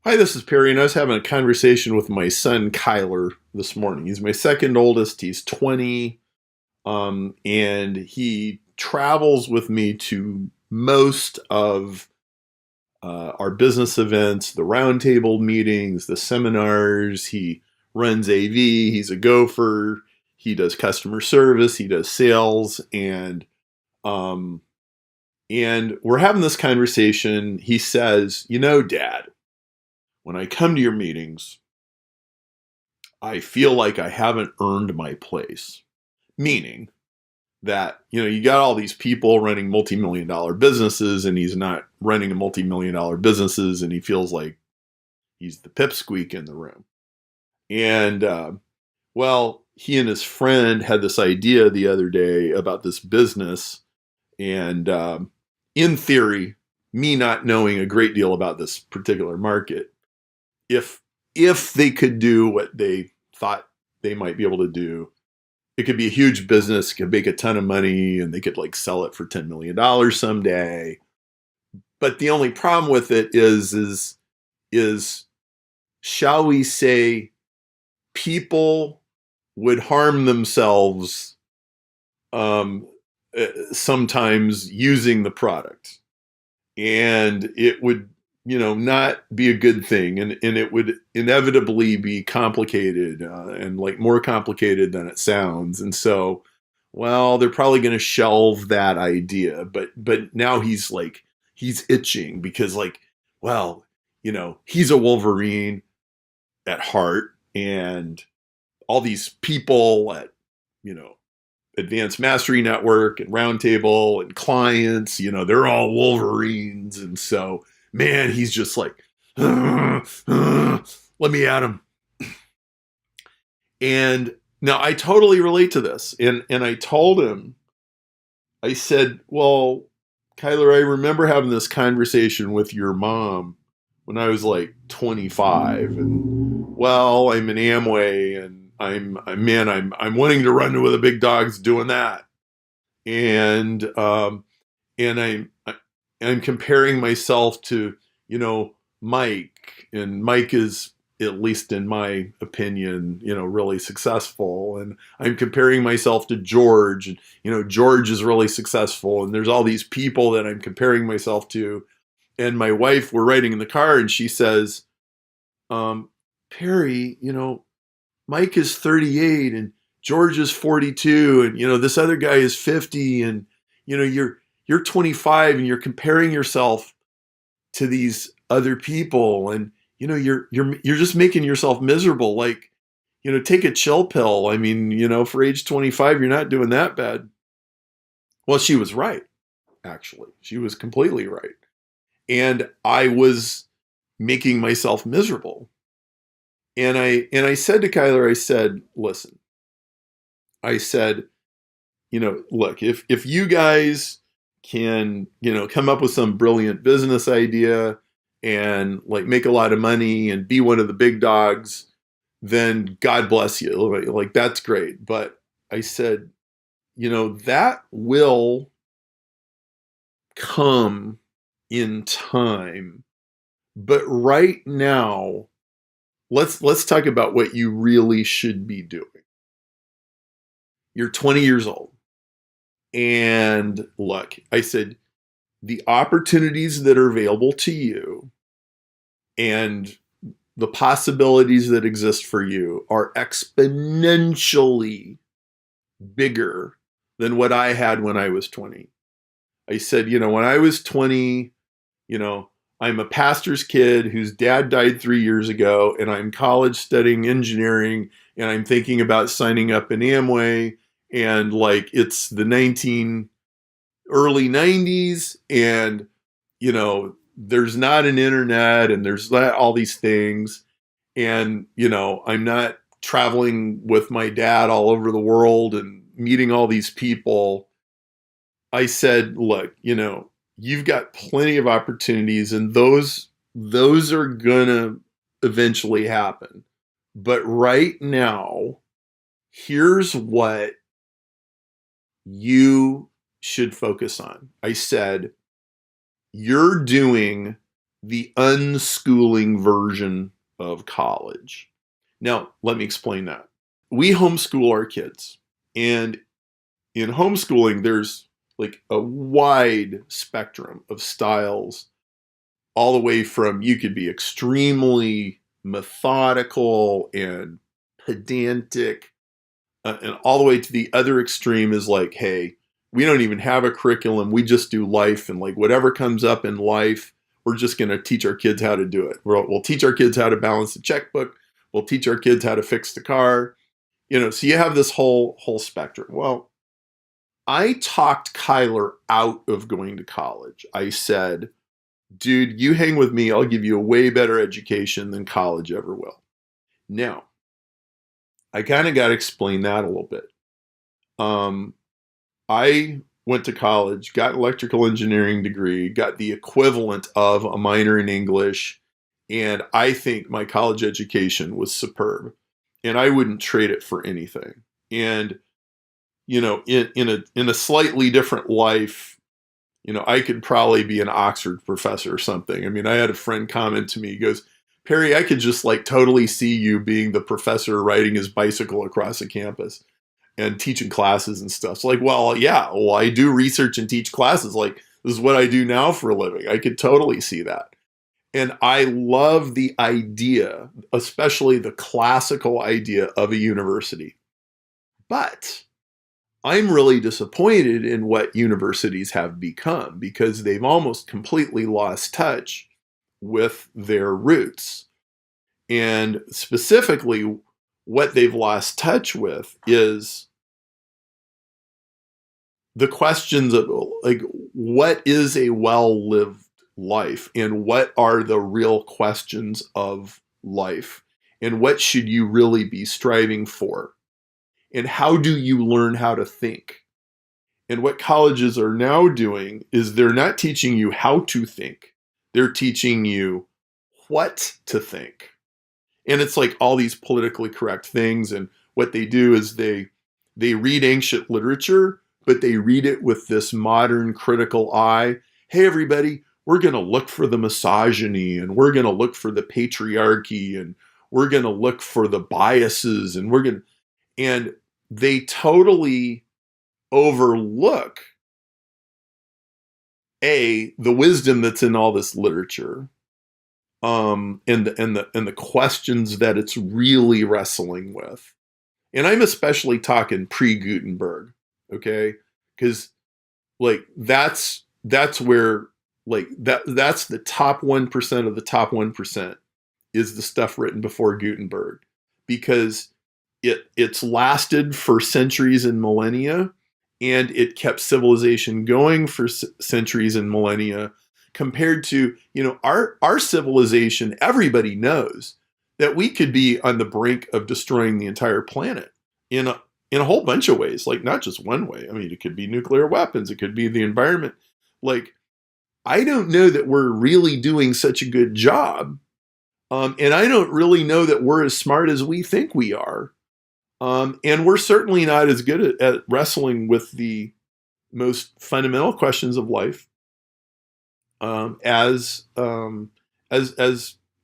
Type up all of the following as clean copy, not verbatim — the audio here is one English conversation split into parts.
Hi, this is Perry, and I was having a conversation with my son Cuyler this morning. He's my second oldest. He's 20, and he travels with me to most of our business events, the roundtable meetings, the seminars. He runs AV. He's a gopher. He does customer service. He does sales, um, and we're having this conversation. He says, Dad, when I come to your meetings, I feel like I haven't earned my place. Meaning that, you got all these people running multi-million dollar businesses and he's not running a multi-million dollar businesses and he feels like he's the pipsqueak in the room. And, he and his friend had this idea the other day about this business. And in theory, me not knowing a great deal about this particular market, if they could do what they thought they might be able to do, it could be a huge business, could make a ton of money, and they could sell it for $10 million someday. But the only problem with it is shall we say, people would harm themselves sometimes using the product, and it would not be a good thing, and it would inevitably be complicated, and more complicated than it sounds. And so, they're probably going to shelve that idea, but now he's itching because he's a Wolverine at heart, and all these people at Advanced Mastery Network and Roundtable and clients, they're all Wolverines. And so, man, he's just like, let me at him. And now I totally relate to this. And I told him, I said, well, Cuyler, I remember having this conversation with your mom when I was 25. And I'm in Amway, and I'm wanting to run with the big dogs doing that. And I'm comparing myself to, Mike, and Mike is, at least in my opinion, really successful. And I'm comparing myself to George, and, George is really successful. And there's all these people that I'm comparing myself to. And my wife, we're riding in the car, and she says, Perry, Mike is 38 and George is 42, and this other guy is 50, and you're 25 and you're comparing yourself to these other people, and you're just making yourself miserable. Take a chill pill. I mean, for age 25, you're not doing that bad. Well, she was right. Actually, she was completely right. And I was making myself miserable. And I said to Cuyler, I said, listen, I said, look, if you guys can, come up with some brilliant business idea and make a lot of money and be one of the big dogs, then God bless you. That's great. But I said, that will come in time. But right now, let's talk about what you really should be doing. You're 20 years old. And look, I said, the opportunities that are available to you and the possibilities that exist for you are exponentially bigger than what I had when I was 20. I said, when I was 20, I'm a pastor's kid whose dad died 3 years ago, and I'm in college studying engineering, and I'm thinking about signing up in Amway, and it's the early 90s, and there's not an internet, and there's all these things, and I'm not traveling with my dad all over the world and meeting all these people. I said, look, you've got plenty of opportunities, and those are gonna eventually happen. But right now, here's what you should focus on. I said, you're doing the unschooling version of college. Now, let me explain that. We homeschool our kids, and in homeschooling, there's like a wide spectrum of styles, all the way from you could be extremely methodical and pedantic, and all the way to the other extreme is like, hey, we don't even have a curriculum. We just do life, and like whatever comes up in life, we're just going to teach our kids how to do it. We'll teach our kids how to balance the checkbook. We'll teach our kids how to fix the car. So you have this whole spectrum. Well, I talked Cuyler out of going to college. I said, dude, you hang with me. I'll give you a way better education than college ever will. Now, I kind of got to explain that a little bit. I went to college, got an electrical engineering degree, got the equivalent of a minor in English, and I think my college education was superb, and I wouldn't trade it for anything. And in a slightly different life, I could probably be an Oxford professor or something. I mean, I had a friend comment to me. He goes, Perry, I could just like totally see you being the professor riding his bicycle across the campus and teaching classes and stuff. So like, well, yeah, I do research and teach classes. Like, this is what I do now for a living. I could totally see that. And I love the idea, especially the classical idea of a university. But I'm really disappointed in what universities have become, because they've almost completely lost touch with their roots. And specifically, what they've lost touch with is the questions of like, what is a well-lived life, and what are the real questions of life, and what should you really be striving for, and how do you learn how to think? And what colleges are now doing is they're not teaching you how to think, they're teaching you what to think. And it's like all these politically correct things, and what they do is they read ancient literature, but they read it with this modern critical eye. Hey, everybody, we're going to look for the misogyny, and we're going to look for the patriarchy, and we're going to look for the biases, and they totally overlook the wisdom that's in all this literature, and the questions that it's really wrestling with. And I'm especially talking pre-Gutenberg, okay? Because like that's where like that's the top 1% of the top 1% is the stuff written before Gutenberg, because it's lasted for centuries and millennia, and it kept civilization going for centuries and millennia, compared to our civilization. Everybody knows that we could be on the brink of destroying the entire planet in a whole bunch of ways, like not just one way. I mean, it could be nuclear weapons, it could be the environment. Like, I don't know that we're really doing such a good job, and I don't really know that we're as smart as we think we are. And we're certainly not as good at wrestling with the most fundamental questions of life as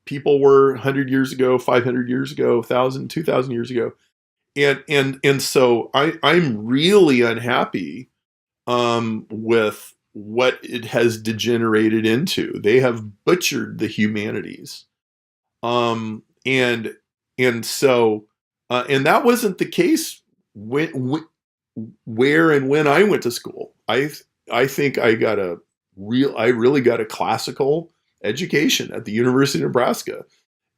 people were 100 years ago, 500 years ago, 1,000, 2,000 years ago. And so I'm really unhappy with what it has degenerated into. They have butchered the humanities. And so that wasn't the case where and when I went to school. I think I really got a classical education at the University of Nebraska.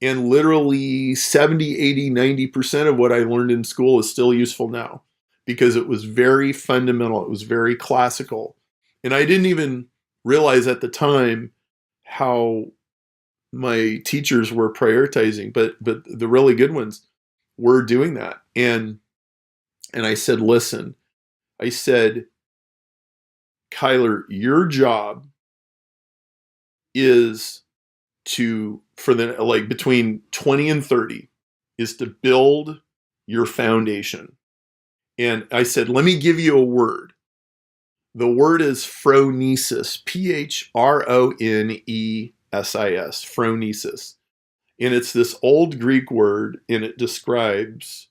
And literally 70, 80, 90% of what I learned in school is still useful now, because it was very fundamental. It was very classical. And I didn't even realize at the time how my teachers were prioritizing, but the really good ones were doing that. And I said, listen, I said, Cuyler, your job is between 20 and 30 is to build your foundation. And I said, let me give you a word. The word is phronesis, Phronesis. Phronesis. And it's this old Greek word, and it describes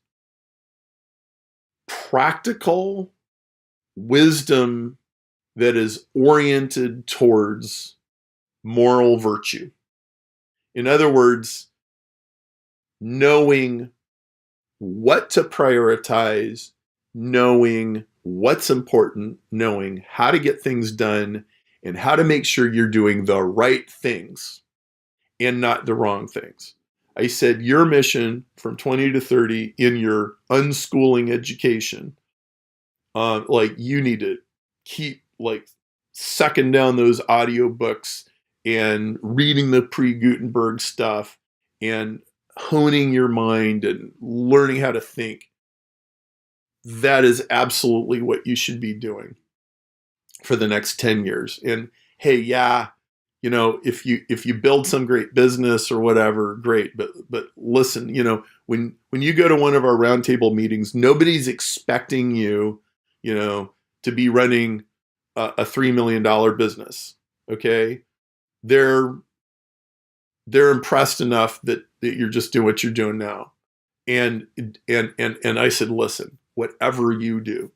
practical wisdom that is oriented towards moral virtue. In other words, knowing what to prioritize, knowing what's important, knowing how to get things done, and how to make sure you're doing the right things and not the wrong things. I said your mission from 20 to 30 in your unschooling education, like you need to keep like sucking down those audiobooks and reading the pre-Gutenberg stuff and honing your mind and learning how to think. That is absolutely what you should be doing for the next 10 years. And hey, yeah, you know, if you build some great business or whatever, great. But listen, you know, when you go to one of our roundtable meetings, nobody's expecting you, you know, to be running a $3 million business. Okay, they're impressed enough that you're just doing what you're doing now. And I said, listen, whatever you do,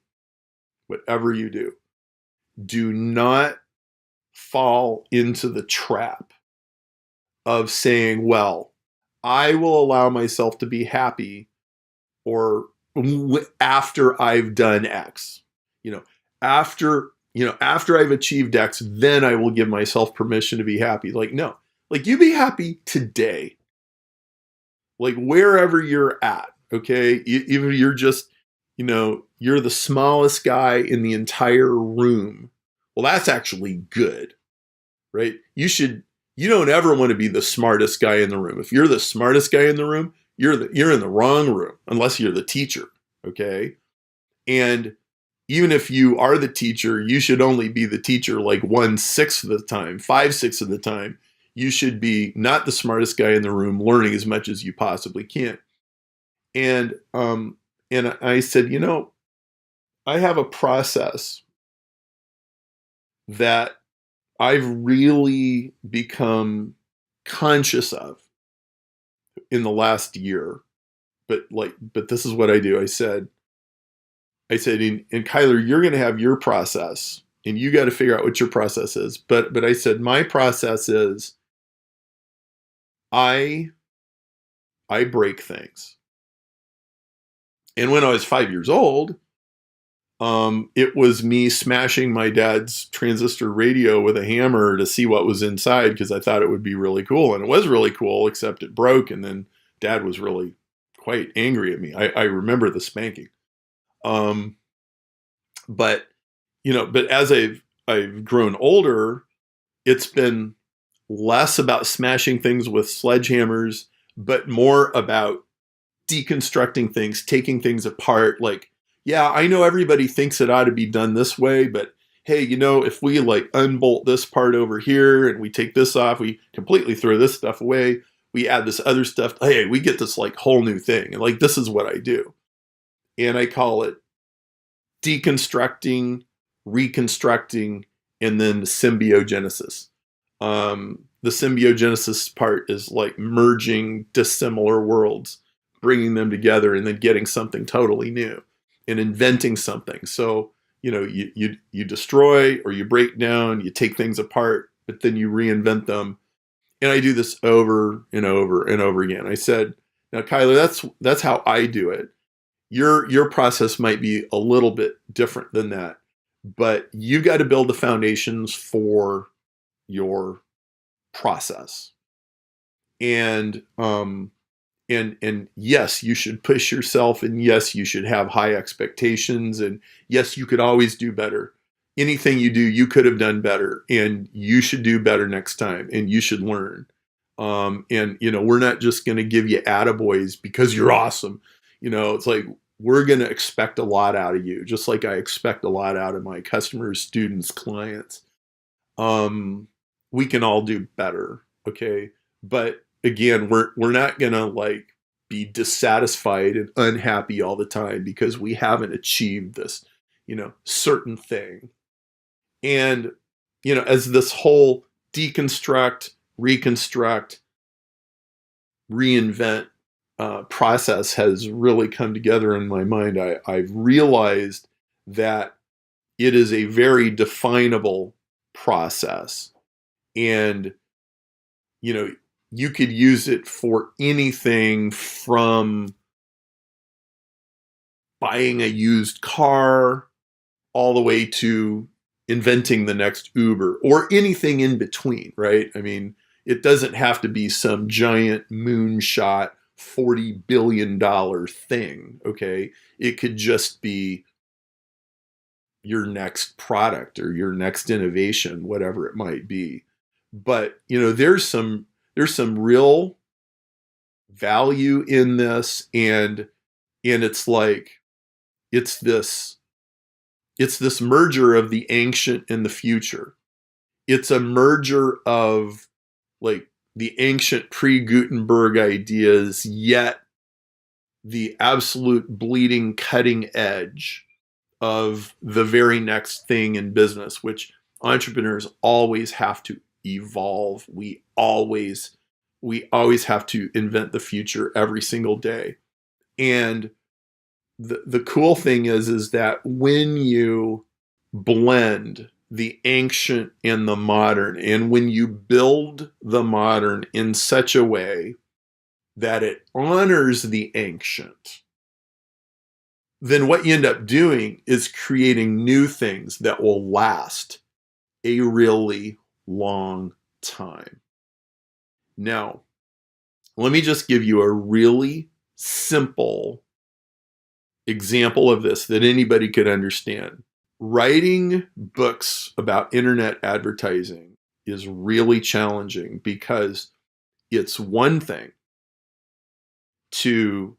do not fall into the trap of saying, well, I will allow myself to be happy or after I've done X. After I've achieved X, then I will give myself permission to be happy. Like, no, like you be happy today. Like wherever you're at, okay? Even if you're just, you're the smallest guy in the entire room. Well, that's actually good, right? You don't ever want to be the smartest guy in the room. If you're the smartest guy in the room, you're in the wrong room, unless you're the teacher, okay? And even if you are the teacher, you should only be the teacher like 1/6 of the time, 5/6 of the time. You should be not the smartest guy in the room, learning as much as you possibly can. And I said, I have a process that I've really become conscious of in the last year. But this is what I do. I said, and Cuyler, you're going to have your process, and you got to figure out what your process is. But I said, my process is I break things. And when I was 5 years old, it was me smashing my dad's transistor radio with a hammer to see what was inside because I thought it would be really cool. And it was really cool, except it broke. And then Dad was really quite angry at me. I remember the spanking. But as I've grown older, it's been less about smashing things with sledgehammers, but more about deconstructing things, taking things apart. Like, yeah, I know everybody thinks it ought to be done this way, but hey, if we like unbolt this part over here and we take this off, we completely throw this stuff away, we add this other stuff, hey, we get this like whole new thing. And like, this is what I do. And I call it deconstructing, reconstructing, and then symbiogenesis. The symbiogenesis part is like merging dissimilar worlds, bringing them together, and then getting something totally new and inventing something. So, you destroy or you break down, you take things apart, but then you reinvent them. And I do this over and over and over again. I said, now, Cuyler, that's how I do it. Your process might be a little bit different than that, but you got to build the foundations for your process. And yes, you should push yourself, and yes, you should have high expectations, and yes, you could always do better. Anything you do, you could have done better, and you should do better next time, and you should learn. We're not just going to give you attaboys because you're awesome. It's like, we're going to expect a lot out of you, just like I expect a lot out of my customers, students, clients. We can all do better. Okay. But again, we're not going to like be dissatisfied and unhappy all the time because we haven't achieved this, certain thing. And, as this whole deconstruct, reconstruct, reinvent process has really come together in my mind. I've realized that it is a very definable process. And, you know, you could use it for anything from buying a used car all the way to inventing the next Uber or anything in between, right? I mean, it doesn't have to be some giant moonshot $40 billion thing, okay? It could just be your next product or your next innovation, whatever it might be. But, you know, there's some real value in this, and it's like it's this merger of the ancient and the future. It's a merger of like the ancient pre-Gutenberg ideas, yet the absolute bleeding cutting edge of the very next thing in business, which entrepreneurs always have to evolve. We always have to invent the future every single day. And the cool thing is that when you blend the ancient and the modern, and when you build the modern in such a way that it honors the ancient, then what you end up doing is creating new things that will last a really long time. Now, let me just give you a really simple example of this that anybody could understand. Writing books about internet advertising is really challenging because it's one thing to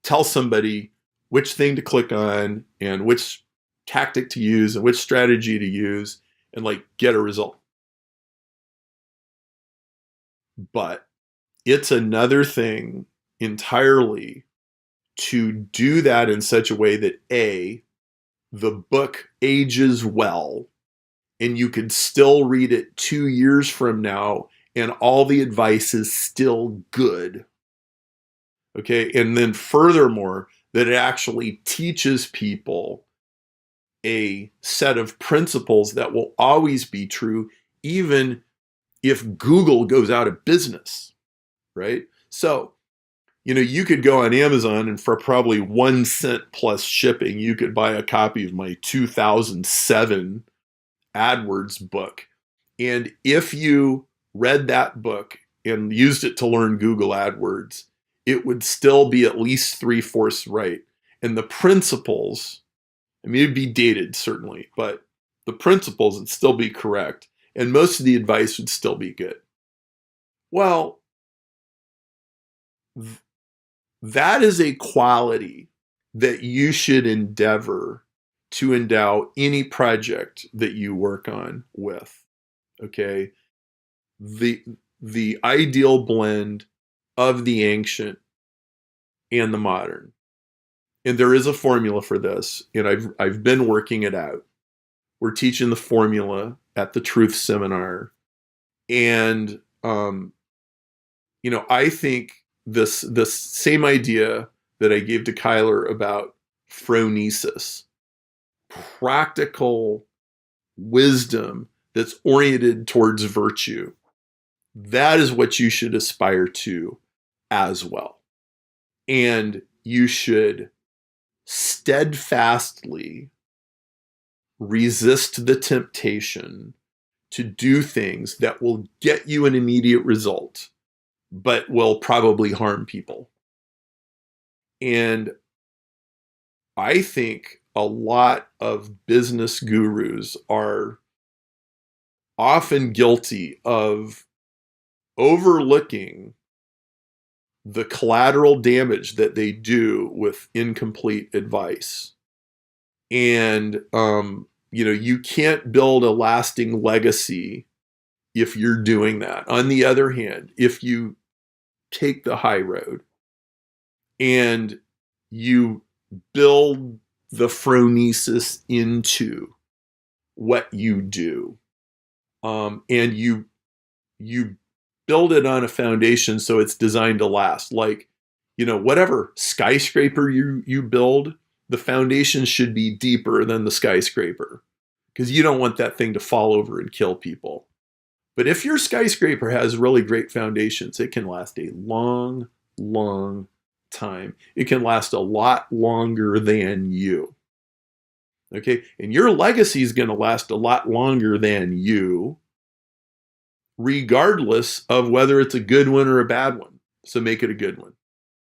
tell somebody which thing to click on and which tactic to use and which strategy to use and like get a result. But it's another thing entirely to do that in such a way that A, the book ages well and you could still read it 2 years from now and all the advice is still good. Okay. And then furthermore, that it actually teaches people a set of principles that will always be true, even if Google goes out of business, right? So, you know, you could go on Amazon and for probably 1 cent plus shipping, you could buy a copy of my 2007 AdWords book. And if you read that book and used it to learn Google AdWords, it would still be at least 3/4 right. And the principles, I mean, it'd be dated certainly, but the principles would still be correct. And most of the advice would still be good. Well, that is a quality that you should endeavor to endow any project that you work on with. Okay? The ideal blend of the ancient and the modern. And there is a formula for this, and I've been working it out. We're teaching the formula at the Truth Seminar. And you know, I think this same idea that I gave to Cuyler about phronesis, practical wisdom that's oriented towards virtue, that is what you should aspire to as well. And you should steadfastly resist the temptation to do things that will get you an immediate result, but will probably harm people. And I think a lot of business gurus are often guilty of overlooking the collateral damage that they do with incomplete advice. And, you know, you can't build a lasting legacy if you're doing that. On the other hand, if you take the high road and you build the phronesis into what you do, and you build it on a foundation so it's designed to last. Like, whatever skyscraper you build, the foundation should be deeper than the skyscraper because you don't want that thing to fall over and kill people. But if your skyscraper has really great foundations, it can last a long, long time. It can last a lot longer than you. Okay? And your legacy is going to last a lot longer than you, regardless of whether it's a good one or a bad one. So make it a good one.